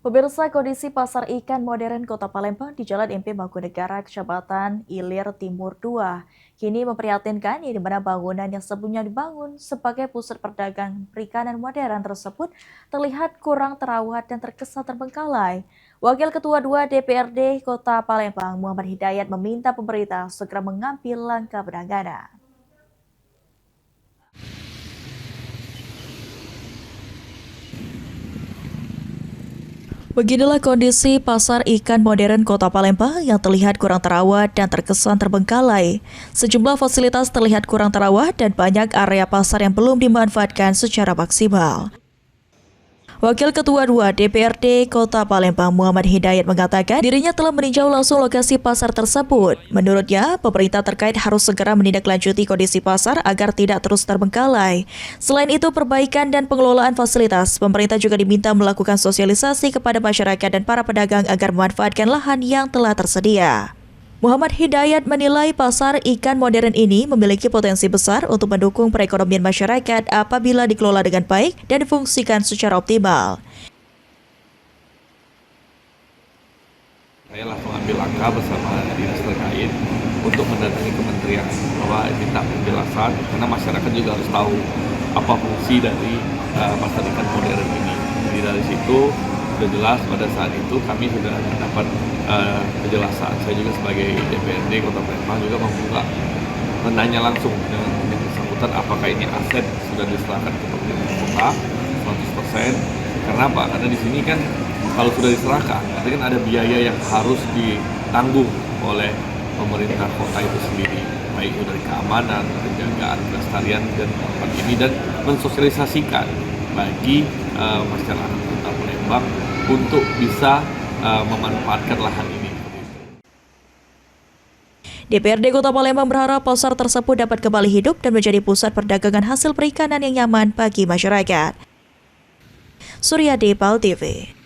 Pemirsa, kondisi pasar ikan modern Kota Palembang di Jalan MP Mangkunegaran, Kecamatan Ilir Timur 2, kini memprihatinkan di mana bangunan yang sebelumnya dibangun sebagai pusat perdagangan perikanan modern tersebut terlihat kurang terawat dan terkesan terbengkalai. Wakil Ketua 2 DPRD Kota Palembang, Muhammad Hidayat, meminta pemerintah segera mengambil langkah penanganan. Beginilah kondisi pasar ikan modern Kota Palembang yang terlihat kurang terawat dan terkesan terbengkalai. Sejumlah fasilitas terlihat kurang terawat dan banyak area pasar yang belum dimanfaatkan secara maksimal. Wakil Ketua 2 DPRD Kota Palembang, Muhammad Hidayat, mengatakan dirinya telah meninjau langsung lokasi pasar tersebut. Menurutnya, pemerintah terkait harus segera menindaklanjuti kondisi pasar agar tidak terus terbengkalai. Selain itu, perbaikan dan pengelolaan fasilitas, pemerintah juga diminta melakukan sosialisasi kepada masyarakat dan para pedagang agar memanfaatkan lahan yang telah tersedia. Muhammad Hidayat menilai pasar ikan modern ini memiliki potensi besar untuk mendukung perekonomian masyarakat apabila dikelola dengan baik dan difungsikan secara optimal. Saya langsung ambil langkah bersama dinas terkait untuk mendatangi kementerian bahwa minta penjelasan karena masyarakat juga harus tahu apa fungsi dari pasar ikan modern ini. Jadi dari situ sudah jelas pada saat itu kami sudah mendapat penjelasan. Saya juga sebagai DPRD Kota Palembang juga membuka menanya langsung dengan bersangkutan apakah ini aset sudah diserahkan ke pemerintah kota 100%. Karena apa? Karena di sini kan kalau sudah diserahkan, berarti kan ada biaya yang harus ditanggung oleh pemerintah kota itu sendiri, baik itu dari keamanan, penjagaan, kelestarian dan tempat ini, dan mensosialisasikan bagi masyarakat Kota Palembang untuk bisa memanfaatkan lahan ini. DPRD Kota Palembang berharap pasar tersebut dapat kembali hidup dan menjadi pusat perdagangan hasil perikanan yang nyaman bagi masyarakat. Suryadi, PAL TV.